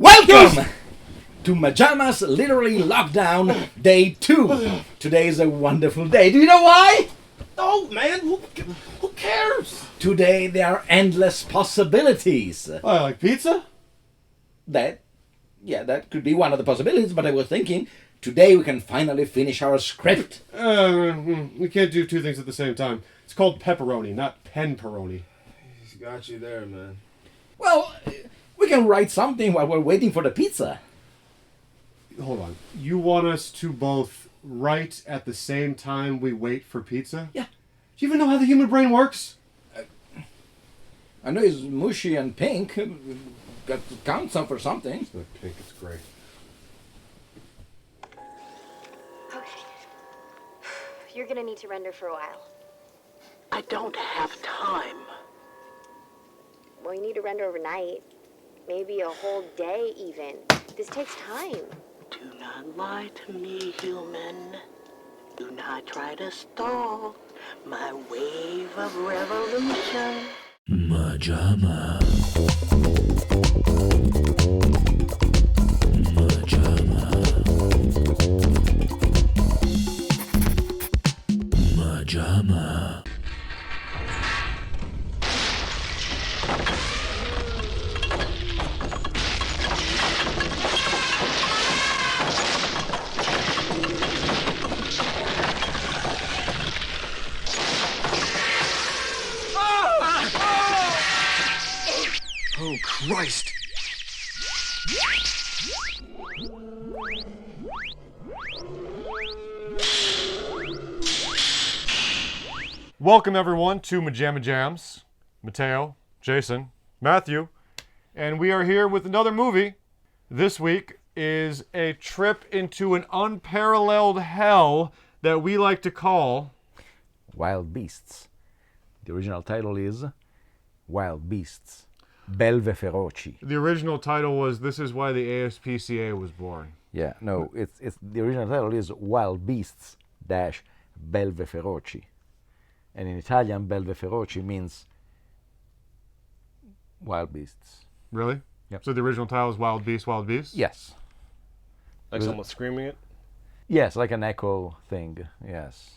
Welcome to MaJaMa's Literally Lockdown Day 2. Today is a wonderful day. Do you know why? Oh, man, who cares? Today there are endless possibilities. Like pizza? That could be one of the possibilities, but I was thinking, today we can finally finish our script. We can't do two things at the same time. It's called pepperoni, not penperoni. He's got you there, man. Well, we can write something while we're waiting for the pizza. Hold on. You want us to both write at the same time we wait for pizza? Yeah. Do you even know how the human brain works? I know it's mushy and pink. Got to count some for something. It's not pink, it's gray. Okay. You're gonna need to render for a while. I don't have time. Well, you need to render overnight. Maybe a whole day, even. This takes time. Do not lie to me, human. Do not try to stall my wave of revolution. MaJaMa. MaJaMa. MaJaMa. Oh, Christ! Welcome, everyone, to MaJaMa Jams. Mateo, Jason, Matthew, and we are here with another movie. This week is a trip into an unparalleled hell that we like to call Wild Beasts. The original title is Wild Beasts. Belve Feroci. The original title was "This is why the ASPCA was born." Yeah, no, it's the original title is Wild Beasts dash Belve Feroci. And in Italian, Belve Feroci means wild beasts. Really? Yep. So the original title is Wild Beasts, Wild Beasts? Yes. Like someone screaming it? Yes, like an echo thing. Yes.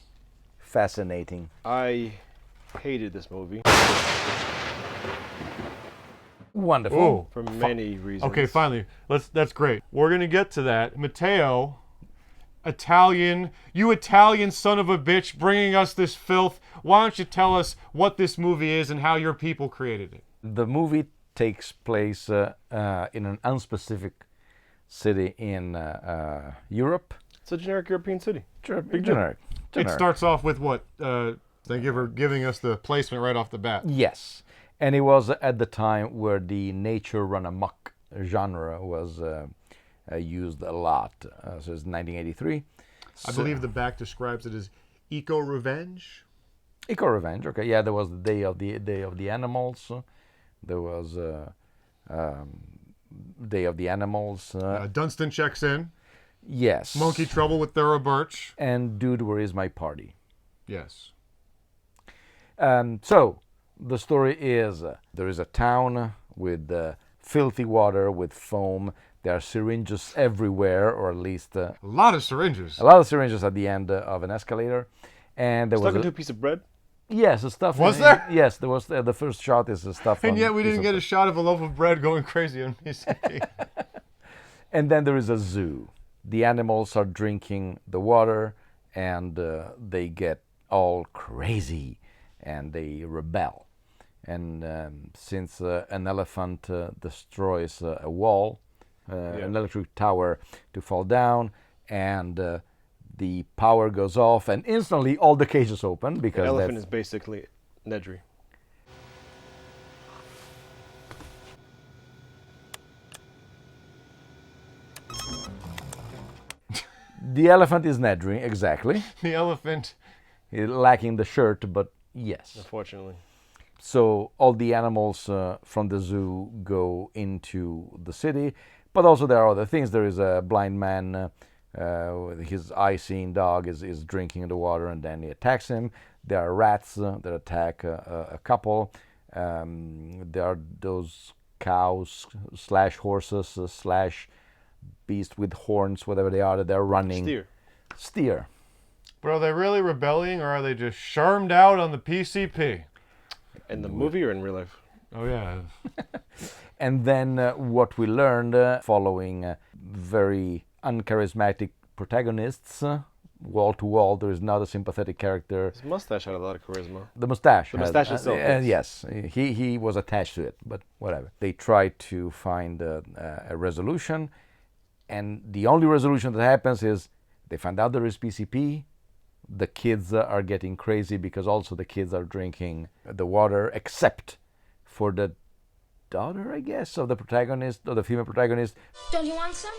Fascinating. I hated this movie Wonderful. Oh, for many reasons. okay, finally. That's great. We're going to get to that. Mateo, you Italian son of a bitch, bringing us this filth. Why don't you tell us what this movie is and how your people created it? The movie takes place in an unspecific city in Europe. It's a generic European city. Generic. It starts off with what? Thank you for giving us the placement right off the bat. Yes. And it was at the time where the nature run amok genre was used a lot. So it's 1983. I believe the back describes it as eco-revenge. Eco-revenge, okay. Yeah, there was the Day of the Animals. There was Day of the Animals. Dunstan checks in. Yes. Monkey Trouble with Thera Birch. And Dude, Where Is My Party? Yes. So, the story is there is a town with filthy water, with foam. There are syringes everywhere, or at least A lot of syringes. a lot of syringes at the end of an escalator. And there Stuck was into a piece of bread? yes, the stuff. Was there? Yes, there was. The first shot is the stuff. And on yet we piece didn't of get a bread. shot of a loaf of bread going crazy on me. And then there is a zoo. The animals are drinking the water, and they get all crazy, and they rebel. And since an elephant destroys a wall, an electric tower to fall down, and the power goes off, and instantly all the cages open The because elephant is basically Nedry. the elephant is Nedry, exactly. The elephant. He's lacking the shirt, but yes. Unfortunately. So all the animals from the zoo go into the city, but also there are other things. There is a blind man, his eye-seeing dog is drinking the water, and then he attacks him. There are rats that attack a couple. There are those cows slash horses slash beast with horns, whatever they are that they're running. Steer. But are they really rebelling, or are they just sharmed out on the PCP? In the movie or in real life? Oh, yeah. And then what we learned following very uncharismatic protagonists, wall to wall, there is not a sympathetic character. His mustache had a lot of charisma. The mustache. The mustache itself. Yes, he was attached to it, but whatever. They tried to find a resolution, and the only resolution that happens is they find out there is PCP. The kids are getting crazy because also the kids are drinking the water, except for the daughter, I guess, of the protagonist, or the female protagonist. Don't you want some?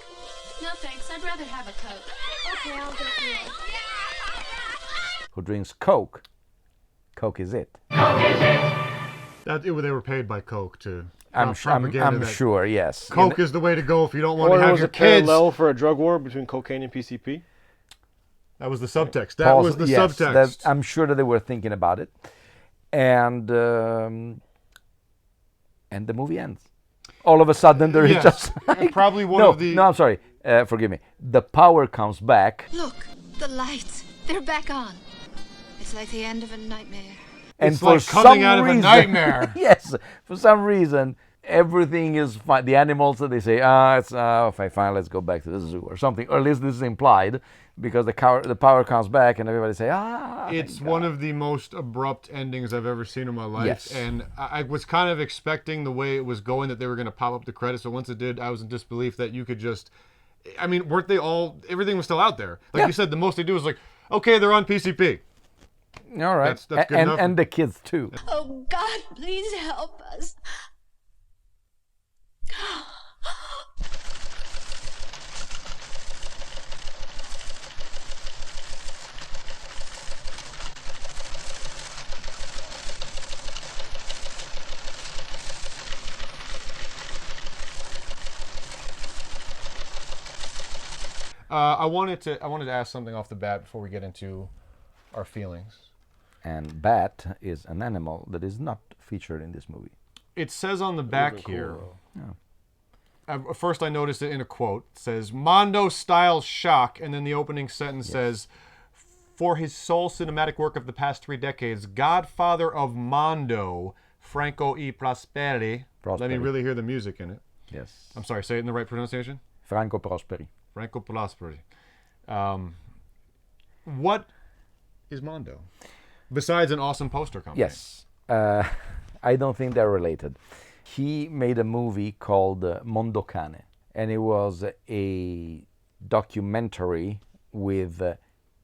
No, thanks. I'd rather have a Coke. Okay, I'll get you. Who drinks Coke. Coke is it. They were paid by Coke to I'm sure, yes. Coke is the way to go if you don't want Or to it have was your a kids. parallel for a drug war between cocaine and PCP. That was the subtext. That was the subtext. I'm sure that they were thinking about it, and the movie ends. All of a sudden, there is Yes. just like, Probably one no, of the- No, I'm sorry. Forgive me. The power comes back, Look, the lights. They're back on. It's like the end of a nightmare. and It's for like coming some out of a reason, nightmare. yes, for some reason, everything is fine. The animals, they say, it's okay, fine. Let's go back to the zoo or something. Or at least this is implied, because the power comes back, and everybody say, It's one of the most abrupt endings I've ever seen in my life. Yes. And I was kind of expecting the way it was going that they were going to pop up the credits. So once it did, I was in disbelief that you could just... I mean, weren't they all... Everything was still out there. Like Yeah. you said, the most they do is like, okay, they're on PCP. All right. That's good enough. And the kids too. Oh, God, please help us. I wanted to ask something off the bat before we get into our feelings. And bat is an animal that is not featured in this movie. It says on the back here. First, I noticed it in a quote. It says Mondo-style shock, and then the opening sentence says, "For his sole cinematic work of the past 3 decades, godfather of Mondo, Franco E. Prosperi." Let me really hear the music in it. Yes. I'm sorry, say it in the right pronunciation. Franco Prosperi. Franco Prosperi. What is Mondo? Besides an awesome poster company. Yes. I don't think they're related. He made a movie called Mondo Cane, and it was a documentary with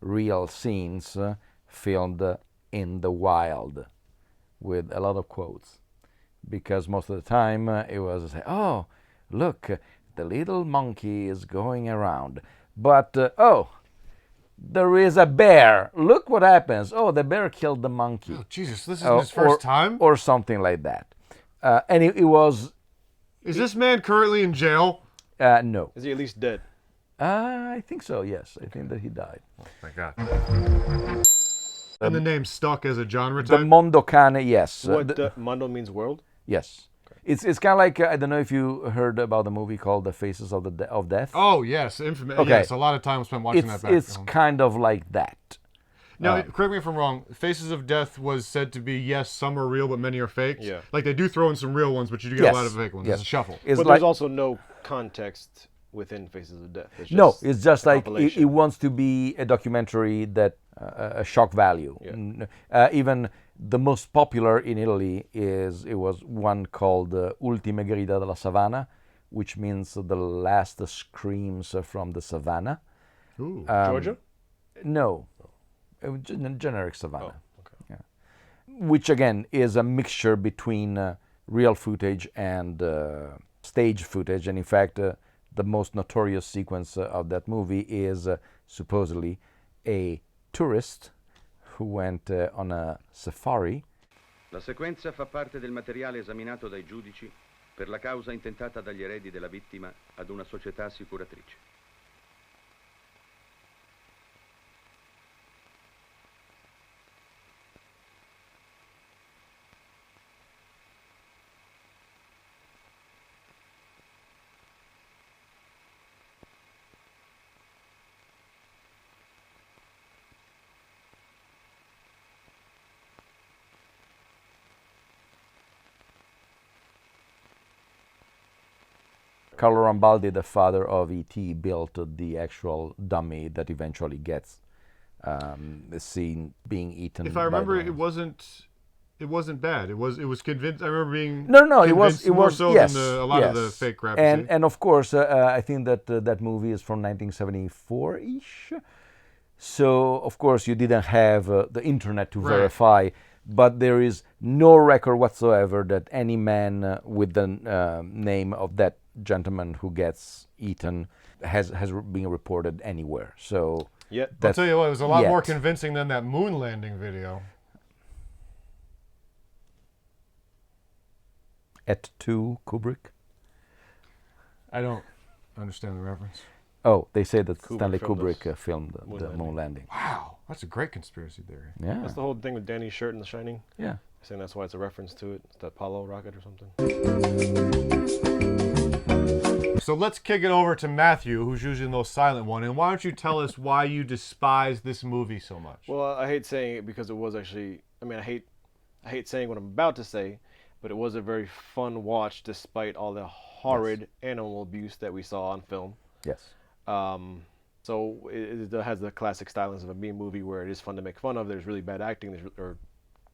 real scenes filmed in the wild, with a lot of quotes. Because most of the time it was, oh, look, the little monkey is going around. But, there is a bear. Look what happens. Oh, the bear killed the monkey. Oh, Jesus, this is his first time? Or something like that. And it was... Is this man currently in jail? No. Is he at least dead? I think so, yes. I think that he died. Oh, thank God. And the name stuck as a genre The type? Mondo Cane, yes. What Mondo means world? Yes. It's kind of like, I don't know if you heard about the movie called The Faces of Death. Oh, yes. Infamous. Okay. Yes, a lot of time spent watching that back It's home. kind of like that. Now, correct me if I'm wrong. Faces of Death was said to be, yes, some are real, but many are fake. Yeah. Like, they do throw in some real ones, but you do get a lot of fake ones. Yes. It's a shuffle. It's But like, there's also no context within Faces of Death. It's no, just it's just a like it compilation. wants to be a documentary that a shock value. Yeah. Even the most popular in Italy was one called Ultime Grida dalla Savana, which means the last screams from the savannah. Ooh. Georgia? No, generic savannah. Oh, okay. Yeah. Which again is a mixture between real footage and stage footage, and in fact, the most notorious sequence of that movie is supposedly a tourist who went on a safari. La sequenza fa parte del materiale esaminato dai giudici per la causa intentata dagli eredi della vittima ad una società assicuratrice. Carlo Rambaldi, the father of E.T., built the actual dummy that eventually gets seen being eaten. If I remember, it wasn't bad. It was convinced. I remember being no. It was more so yes, than a lot of the yes. fake crap. And of course, I think that that movie is from 1974-ish. So of course you didn't have the internet to verify, but there is no record whatsoever that any man with the name of that gentleman who gets eaten has been reported anywhere. So I'll tell you what, it was a lot more convincing than that moon landing video. Et tu, Kubrick? I don't understand the reference. Oh, they say that Kubrick Stanley filmed Kubrick filmed the landing. moon landing. Wow, that's a great conspiracy theory. Yeah. That's the whole thing with Danny's shirt in The Shining. Yeah. Saying that's why it's a reference to it. It's the Apollo rocket or something. So let's kick it over to Matthew, who's usually the most silent one. And why don't you tell us why you despise this movie so much? Well, I hate saying it because it was actually. I mean, I hate saying what I'm about to say, but it was a very fun watch despite all the horrid animal abuse that we saw on film. Yes. So it has the classic stylings of a B movie where it is fun to make fun of. There's really bad acting, or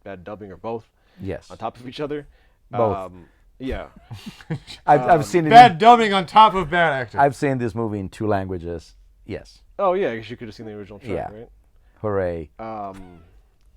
bad dubbing, or both. Yes. On top of each other. Both. Yeah. I've seen it. Bad dubbing on top of bad acting. I've seen this movie in 2 languages. Yes. Oh yeah, I guess you could have seen the original track, Yeah. right? Hooray.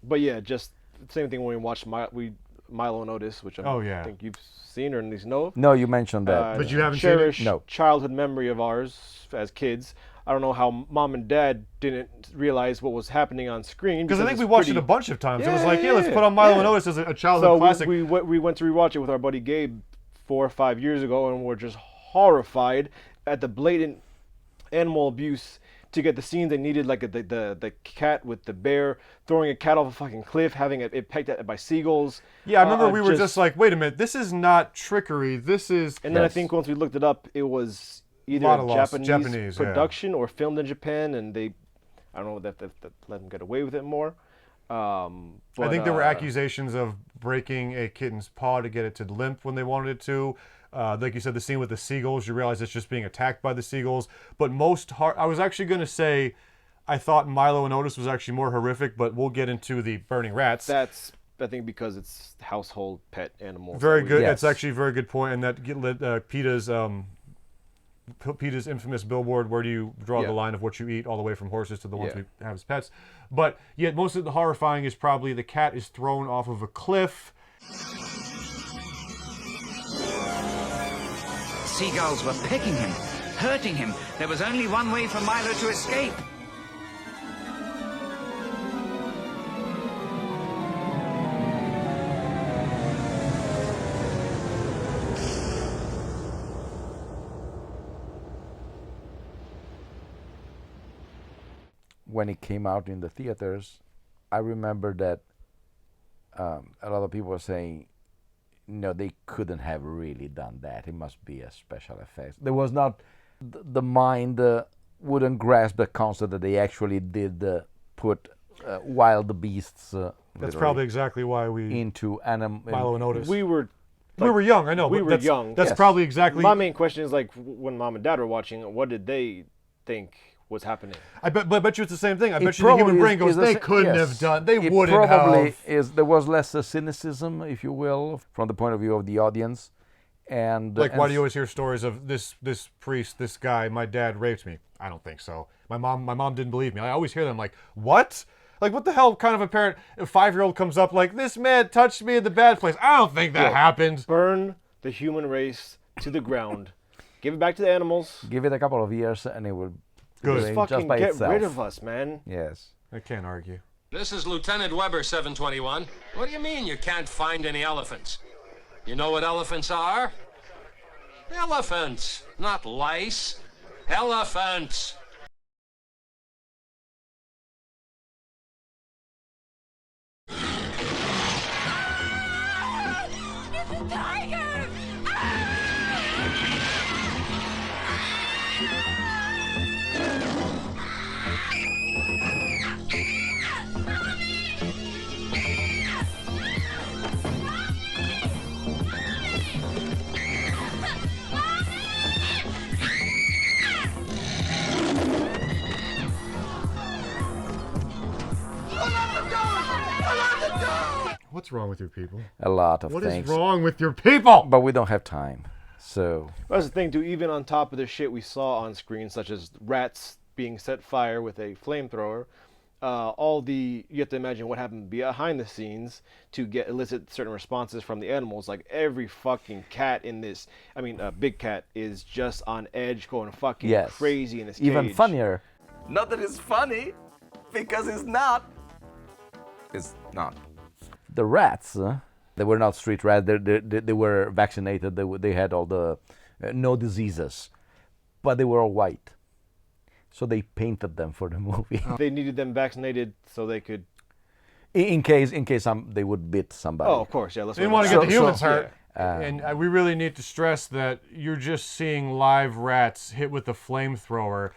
But yeah, just same thing when we watched Milo and Otis, which I think you've seen or at least know of. No, you mentioned that. But you haven't seen it? Cherished No. childhood memory of ours as kids. I don't know how mom and dad didn't realize what was happening on screen. Because I think we watched it a bunch of times. It was like, let's put on Milo and Otis as a childhood classic. We went to rewatch it with our buddy Gabe 4 or 5 years ago, and we're just horrified at the blatant animal abuse to get the scene they needed, like the cat with the bear throwing a cat off a fucking cliff, having it pecked at by seagulls. Yeah, I remember we were just like, wait a minute, this is not trickery. This is. And then I think once we looked it up, it was either a Japanese production or filmed in Japan, and I don't know if that let them get away with it more. But, I think there were accusations of breaking a kitten's paw to get it to limp when they wanted it to. Like you said, the scene with the seagulls, you realize it's just being attacked by the seagulls. But I was actually going to say, I thought Milo and Otis was actually more horrific, but we'll get into the burning rats. That's, I think, because it's household pet animals. Very good. Yes. It's actually a very good point. And that PETA's infamous billboard, where do you draw the line of what you eat, all the way from horses to the ones we have as pets. But yet most of the horrifying is probably the cat is thrown off of a cliff. Seagulls were pecking him, hurting him. There was only one way for Milo to escape. When it came out in the theaters, I remember that a lot of people were saying, no, they couldn't have really done that. It must be a special effect. There was not, the mind wouldn't grasp the concept that they actually did put wild beasts. That's probably exactly why we into Milo and Otis. We were young, I know. We were young. That's probably exactly. My main question is, like, when mom and dad were watching, what did they think was happening? But I bet you it's the same thing. I bet you the human brain goes, they couldn't have done. They wouldn't have. Probably is. There was less cynicism, if you will, from the point of view of the audience. And why do you always hear stories of this priest, this guy, my dad raped me? I don't think so. My mom didn't believe me. I always hear them like, what? Like, what the hell kind of a parent, a 5-year-old comes up like, this man touched me in the bad place. I don't think that happened. Burn the human race to the ground. Give it back to the animals. Give it a couple of years and it will just fucking by get itself. rid of us, man. Yes. I can't argue. This is Lieutenant Weber, 721. What do you mean you can't find any elephants? You know what elephants are? Elephants, not lice. Elephants. It's a tiger! What's wrong with your people? A lot of What things. is wrong with your people? But we don't have time. So That's the thing too. Even on top of the shit we saw on screen, such as rats being set fire with a flamethrower, you have to imagine what happened behind the scenes to elicit certain responses from the animals. Like every fucking cat in this, big cat is just on edge, going fucking crazy in this cage. Even funnier. Not that it's funny, because it's not. It's not. The rats, they were not street rats. They were vaccinated. They had all the no diseases, but they were all white. So they painted them for the movie. They needed them vaccinated so they could. In case they would bit somebody. Oh, of course, yeah. They didn't want to get the humans hurt. And we really need to stress that you're just seeing live rats hit with a flamethrower.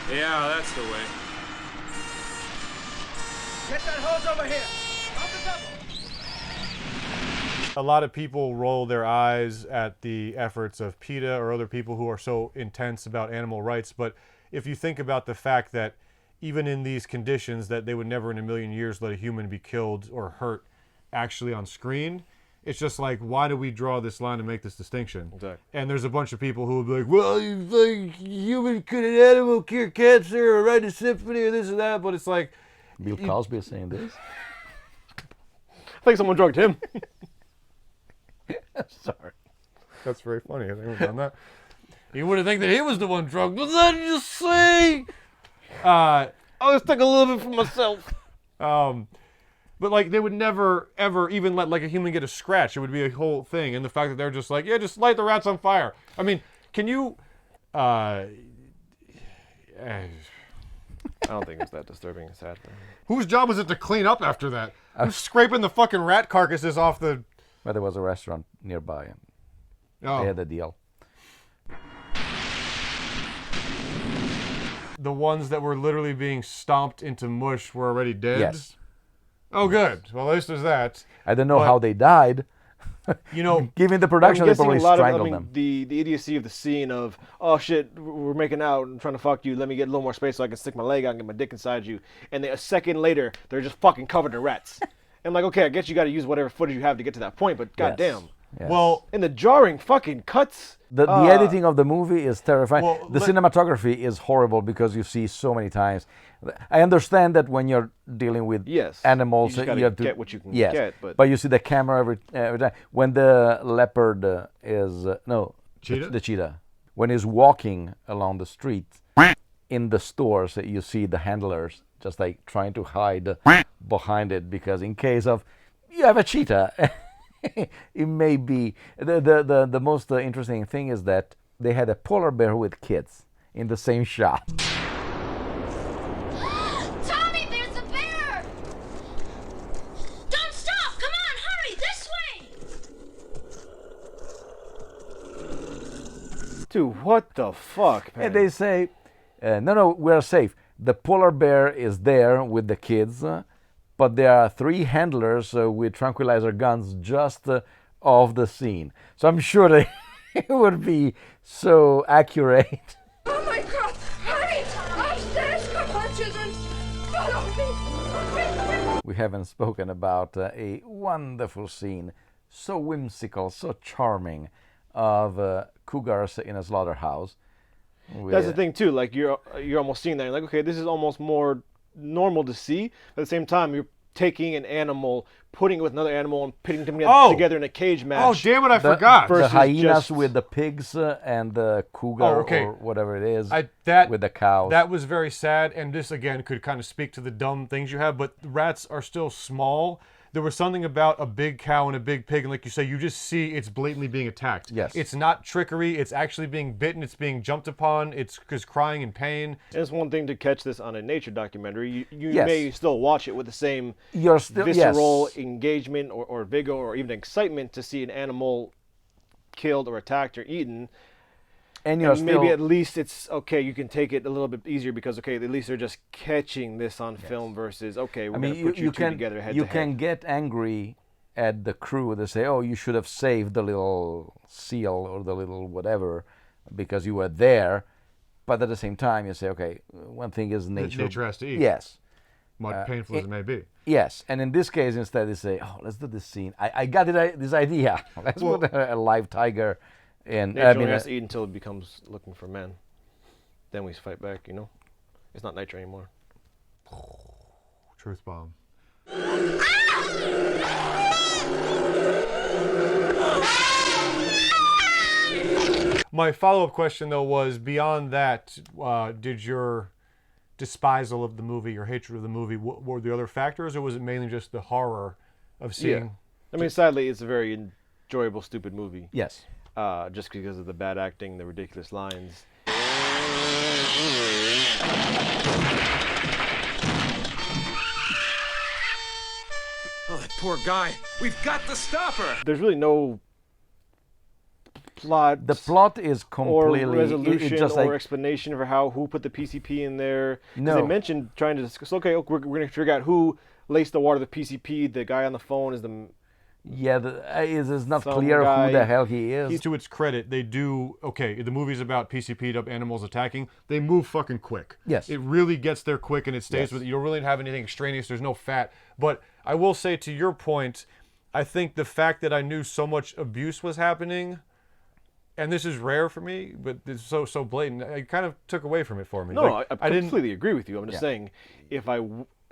Yeah, that's the way. Get that hose over here. Off the double. A lot of people roll their eyes at the efforts of PETA or other people who are so intense about animal rights, but if you think about the fact that even in these conditions that they would never in a million years let a human be killed or hurt actually on screen, it's just like, why do we draw this line to make this distinction? Exactly. And there's a bunch of people who will be like, well, you think human could an animal cure cancer or write a symphony or this or that, but it's like... Bill Cosby is saying this? I think someone drugged him. Sorry. That's very funny. I think we've done that. You wouldn't think that he was the one drugged. But then you see... I was taking a little bit for myself. But like they would never ever even let like a human get a scratch. It would be a whole thing. And the fact that they're just like, yeah, just light the rats on fire. I mean, can you I don't think it's that disturbing. It's sad. Whose job was it to clean up after that? Who's scraping the fucking rat carcasses off the... Well, there was a restaurant nearby and they had a deal. The ones that were literally being stomped into mush were already dead? Yes. Oh, good. Well, at least there's that. I don't know how they died. You know, given the production, they probably strangled them. The idiocy of the scene of, oh shit, we're making out and trying to fuck you. Let me get a little more space so I can stick my leg out and get my dick inside you. And then a second later, they're just fucking covered in rats. I'm like, okay, I guess you got to use whatever footage you have to get to that point, but goddamn. Yes. Well, and the jarring fucking cuts. The editing of the movie is terrifying. Well, the cinematography is horrible because you see so many times. I understand that when you're dealing with animals, you have to get what you can get. But you see the camera every time. When the leopard is cheetah? The cheetah, when he's walking along the street in the stores, you see the handlers just like trying to hide behind it because in case of you have a cheetah. It may be the most interesting thing is that they had a polar bear with kids in the same shot. Tommy, there's a bear! Don't stop! Come on, hurry! This way! Dude, what the fuck, man? And they say, no, we're safe. The polar bear is there with the kids. But there are 3 handlers with tranquilizer guns just off the scene. So I'm sure it would be so accurate. Oh my God! Hurry! Upstairs! Come on, children! Follow me! We haven't spoken about a wonderful scene, so whimsical, so charming, of cougars in a slaughterhouse. That's the thing too. Like you're almost seeing that. You're like, okay, this is almost more normal to see. At the same time, you're taking an animal, putting it with another animal, and pitting them together in a cage match. Oh, damn it, I forgot. The hyenas with the pigs and the cougar or whatever it is with the cows. That was very sad, and this, again, could kind of speak to the dumb things you have, but rats are still small. There was something about a big cow and a big pig, and like you say, you just see it's blatantly being attacked. Yes. It's not trickery. It's actually being bitten. It's being jumped upon. It's crying in pain. And it's one thing to catch this on a nature documentary. You may still watch it with the same visceral engagement or vigor or even excitement to see an animal killed or attacked or eaten. And maybe at least it's okay. You can take it a little bit easier because at least they're just catching this on film versus we're going to put you two together head to head. You can get angry at the crew. They say, "Oh, you should have saved the little seal or the little whatever," because you were there. But at the same time, you say, okay, one thing is nature. Nature has to eat. Yes. Much painful as it may be. Yes, and in this case, instead they say, "Oh, let's do this scene. I got this idea. Let's put a live tiger in." Nature only has to eat until it becomes looking for men. Then we fight back. You know, it's not nature anymore. Truth bomb. My follow-up question, though, was beyond that, did your despisal of the movie, your hatred of the movie, were the other factors, or was it mainly just the horror of seeing? Yeah. I mean, sadly, it's a very enjoyable, stupid movie. Yes. Just because of the bad acting, the ridiculous lines. Oh, that poor guy. We've got to stop her. There's really no plot. The plot is completely or resolution just or like, explanation for who put the PCP in there. 'Cause No. they mentioned trying to discuss. Okay, we're going to figure out who laced the water. The PCP. The guy on the phone is the. Yeah, it's not Some clear guy- who the hell he is. To its credit, they do, okay, the movie's about PCP'd up animals attacking. They move fucking quick. Yes. It really gets there quick, and it stays Yes. with it. You don't really have anything extraneous. There's no fat. But I will say, to your point, I think the fact that I knew so much abuse was happening, and this is rare for me, but it's so blatant, it kind of took away from it for me. No, Like, I didn't. completely agree with you. I'm just saying,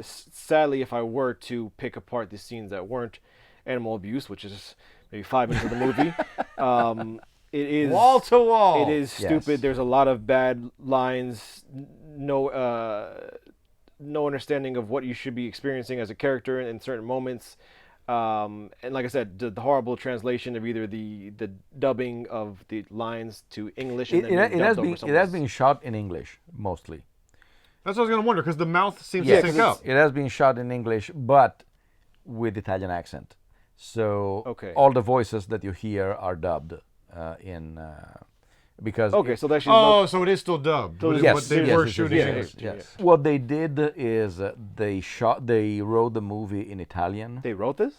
sadly, if I were to pick apart the scenes that weren't animal abuse, which is maybe 5 minutes of the movie, it is Wall to wall. It is stupid. Yes. There's a lot of bad lines. No understanding of what you should be experiencing as a character in certain moments. And like I said, the horrible translation of either the dubbing of the lines to English and then being dubbed over It someone has else. been shot in English mostly. That's what I was going to wonder, because the mouth seems Yes, to sync up. it has been shot in English, but with Italian accent. So Okay. all the voices that you hear are dubbed in because Okay, so that's So it is still dubbed. But yes, what they yes, were yes, shooting yes, English. yes. What they did is they wrote the movie in Italian. They wrote this?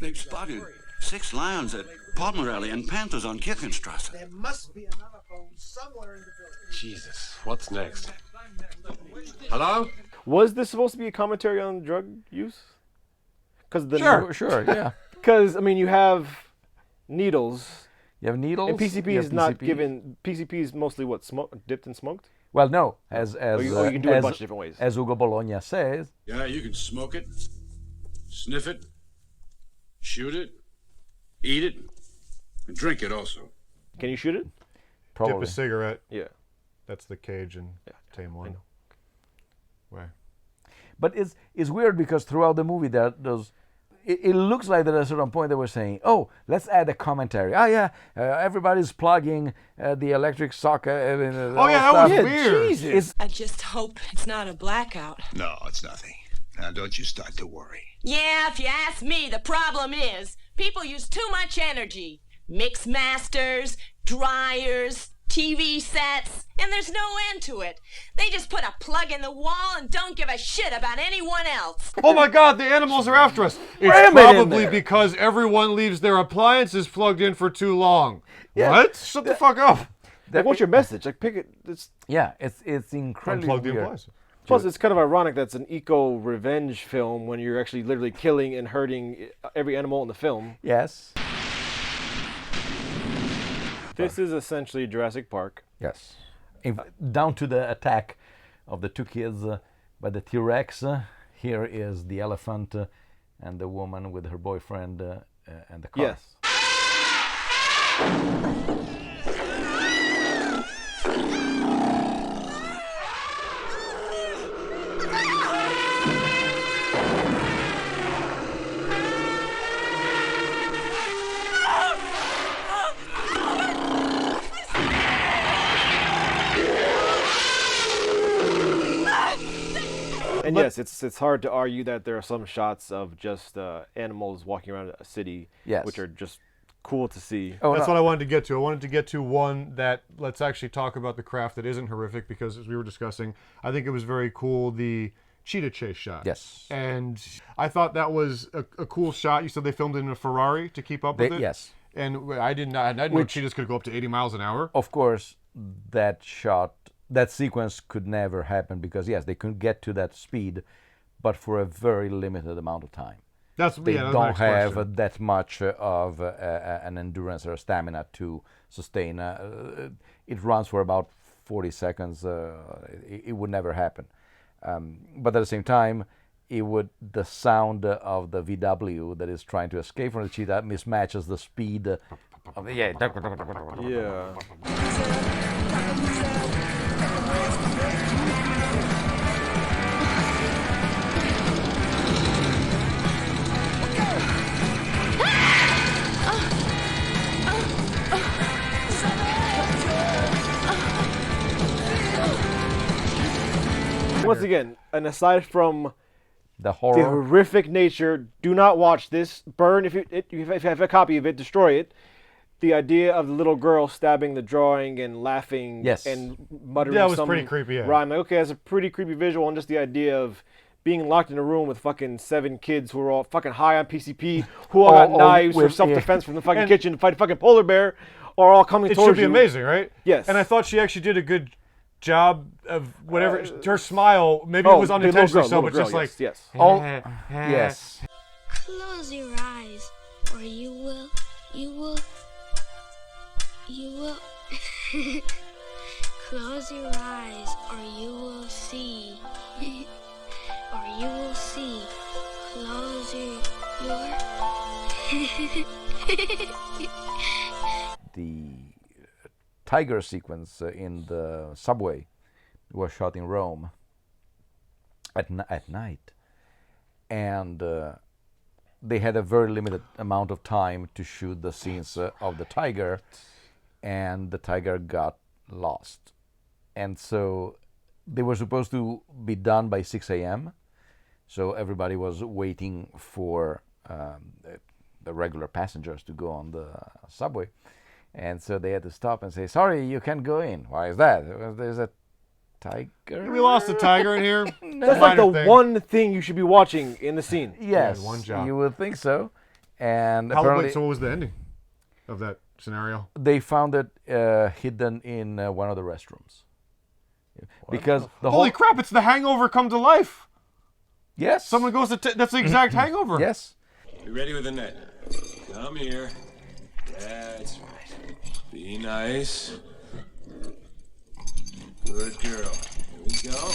They've spotted 6 lions at Palmerelli and panthers on Kirchenstrasse. There must be another phone somewhere in the building. Jesus, what's next? Hello? Was this supposed to be a commentary on drug use? Because Sure, yeah. Because I mean, you have needles. You have needles. And PCP you is have not PCP. given. PCP is mostly what dipped and smoked. Well, no, as you can do it a bunch of different ways. As Ugo Bologna says, Yeah, you can smoke it, sniff it, shoot it, eat it, and drink it also. Can you shoot it? probably. Dip a cigarette. Yeah. That's the cage in Tame 1. Way. But it's weird because throughout the movie it looks like that at a certain point they were saying, oh, let's add a commentary. Oh yeah, everybody's plugging the electric socket. Oh yeah, that was weird. Jesus. I just hope it's not a blackout. No, it's nothing. Now don't you start to worry. Yeah, if you ask me, the problem is people use too much energy. Mix masters, dryers, TV sets, and there's no end to it. They just put a plug in the wall and don't give a shit about anyone else. Oh my God, the animals are after us. It's Ram it in probably there. because everyone leaves their appliances plugged in for too long. Yeah. What? Shut the fuck up. Like, what's your message? Like, pick it. It's incredibly Unplug the weird. appliances. Plus, it's kind of ironic that's an eco-revenge film when you're actually literally killing and hurting every animal in the film. Yes. This is essentially Jurassic Park. Yes. Down to the attack of the two kids by the T-Rex. Here is the elephant and the woman with her boyfriend and the car. Yes. And yes, it's hard to argue that there are some shots of just animals walking around a city, Yes. which are just cool to see. Oh, That's no. what I wanted to get to. I wanted to get to one that, let's actually talk about the craft that isn't horrific, because as we were discussing, I think it was very cool, the cheetah chase shot. Yes. And I thought that was a cool shot. You said they filmed it in a Ferrari to keep up with it? Yes. And I didn't know cheetahs could go up to 80 miles an hour. Of course, that sequence could never happen because, yes, they could get to that speed, but for a very limited amount of time. They don't have that much of an endurance or stamina to sustain. It runs for about 40 seconds. It would never happen. But at the same time, the sound of the VW that is trying to escape from the cheetah mismatches the speed of the Yeah. Once again, and aside from the horrific nature, do not watch this. Burn if you have a copy of it, destroy it. The idea of the little girl stabbing the drawing and laughing and muttering some pretty creepy, rhyme. Like, okay, that's a pretty creepy visual, and just the idea of being locked in a room with fucking 7 kids who are all fucking high on PCP, who all got knives for self-defense from the fucking kitchen to fight a fucking polar bear, are all coming towards you. It should be amazing, right? Yes. And I thought she actually did a good job of whatever her smile. Maybe it was unintentionally so, but just like yes. Yes. Close your eyes, or you will. Close your eyes, or you will see. Or you will see. Close your. The tiger sequence in the subway was shot in Rome at night, and they had a very limited amount of time to shoot the scenes of the tiger, and the tiger got lost, and so they were supposed to be done by 6 a.m. So everybody was waiting for the regular passengers to go on the subway. And so they had to stop and say, sorry, you can't go in. Why is that? There's a tiger. We lost a tiger in here. That's like the one thing you should be watching in the scene. Yes, one job. You would think so. And so what was the ending of that scenario? They found it hidden in one of the restrooms. Because holy crap, it's The Hangover come to life. Yes. Someone goes to that's the exact Hangover. Yes. You ready with the net? Come here. That's right. Be nice. Good girl. Here we go.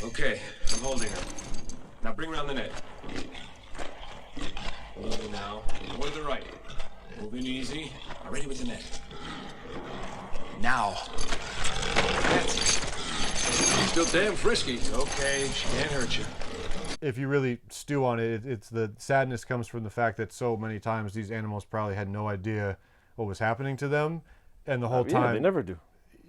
Okay, I'm holding her. Now bring around the net. Moving now. More to the right. Moving easy. Now ready with the net. Now. That's it. She's still damn frisky. It's okay. She can't hurt you. If you really stew on it, it's the sadness comes from the fact that so many times these animals probably had no idea what was happening to them, and the whole time they never do.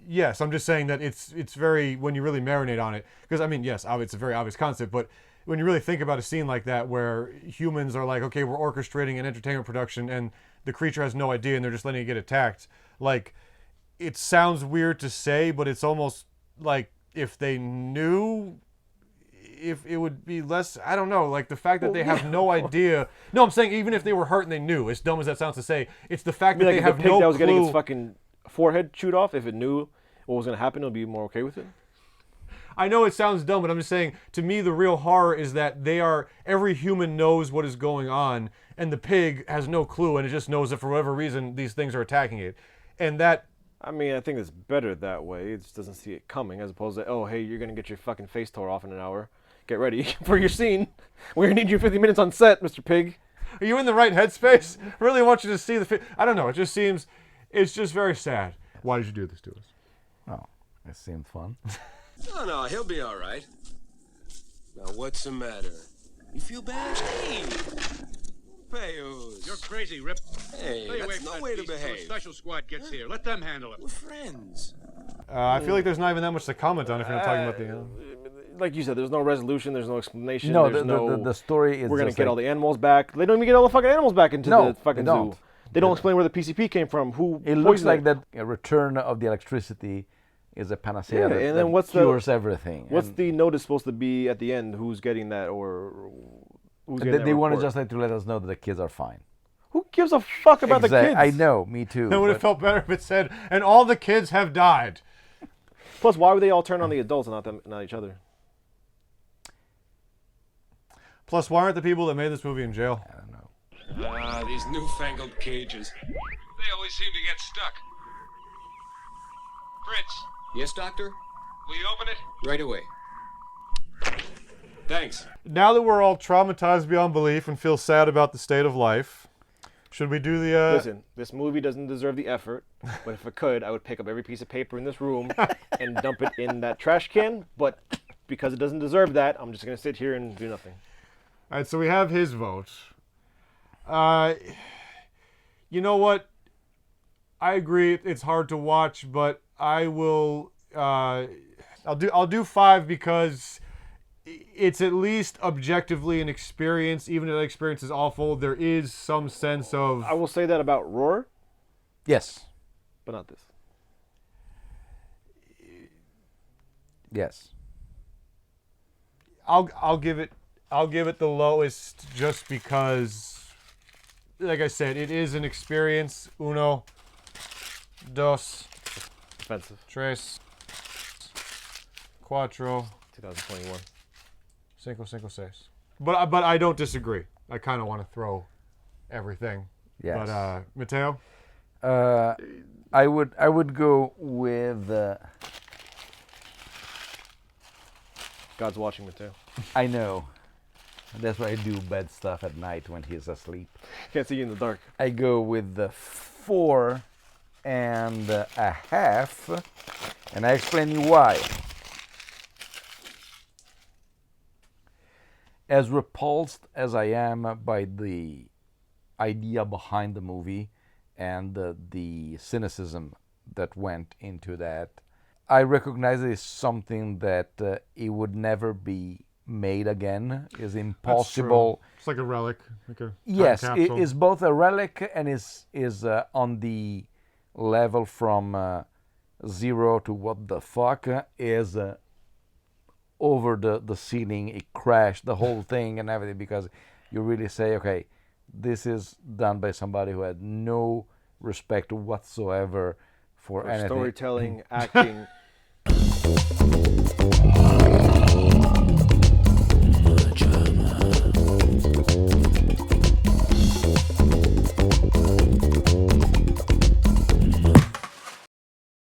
Yes, I'm just saying that it's very, when you really marinate on it, because I mean, yes, it's a very obvious concept, but when you really think about a scene like that where humans are like, okay, we're orchestrating an entertainment production and the creature has no idea and they're just letting it get attacked, like, it sounds weird to say, but it's almost like if they knew, if it would be less, I don't know, like the fact that they have no idea. No, I'm saying even if they were hurt and they knew, as dumb as that sounds to say, it's the fact that they have no clue. That was getting its fucking forehead chewed off, if it knew what was going to happen, it would be more okay with it. I know it sounds dumb, but I'm just saying, to me, the real horror is that every human knows what is going on, and the pig has no clue, and it just knows that for whatever reason, these things are attacking it. And that... I mean, I think it's better that way. It just doesn't see it coming, as opposed to, oh, hey, you're going to get your fucking face tore off in an hour. Get ready for your scene. We're going to need you 50 minutes on set, Mr. Pig. Are you in the right headspace? I really want you to see the... I don't know, it just seems... It's just very sad. Why did you do this to us? Oh, it seemed fun. No, he'll be all right. Now, what's the matter? You feel bad? Hey! Payos. You're crazy, Rip. Hey, that's no way to behave. Special squad gets here. Let them handle it. We're friends. I feel like there's not even that much to comment on if you're not talking about the... Like you said, there's no resolution, there's no explanation. No, there's the story is... We're going to get all the animals back. They don't even get all the fucking animals back into the fucking zoo. They don't explain where the PCP came from. It looks like that a return of the electricity is a panacea that cures everything. What's the notice supposed to be at the end? Who's getting that, or who's getting that They wanted report? just like to let us know that the kids are fine. Who gives a fuck about the kids? I know, me too. It would have felt better if it said, and all the kids have died. Plus, why would they all turn on the adults and not each other? Plus, why aren't the people that made this movie in jail? I don't know. Ah, these newfangled cages. They always seem to get stuck. Fritz, Yes, Doctor? will you open it? Right away. Thanks. Now that we're all traumatized beyond belief and feel sad about the state of life, should we do the... Listen, this movie doesn't deserve the effort, but if I could, I would pick up every piece of paper in this room and dump it in that trash can, but because it doesn't deserve that, I'm just going to sit here and do nothing. All right, so we have his vote. You know what? I agree. It's hard to watch, but I will. I'll do 5 because it's at least objectively an experience. Even if the experience is awful, there is some sense of. I will say that about Roar. Yes. But not this. Yes. I'll give it the lowest just because, like I said, it is an experience. Uno, dos, offensive. Tres, cuatro, 2021. Cinco, seis. But I don't disagree. I kind of want to throw everything. Yes. But Mateo? I would go with. God's watching, Mateo. I know. That's why I do bad stuff at night when he's asleep. Can't see you in the dark. I go with the 4.5, and I explain you why. As repulsed as I am by the idea behind the movie and the cynicism that went into that, I recognize it is something that it would never be made again. Is impossible. It's like a relic. Like a yes, time it capsule. is both a relic and is on the level from 0 to what the fuck is over the ceiling. It crashed the whole thing and everything because you really say, okay, this is done by somebody who had no respect whatsoever for anything. Storytelling, acting.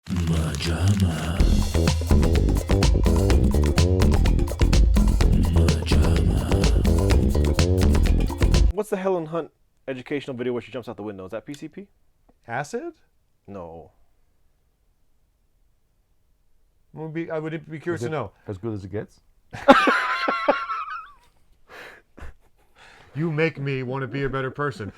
MaJaMa. What's the Helen Hunt educational video where she jumps out the window? Is that PCP? Acid? No. I would be curious to know. As good as it gets? You make me want to be a better person.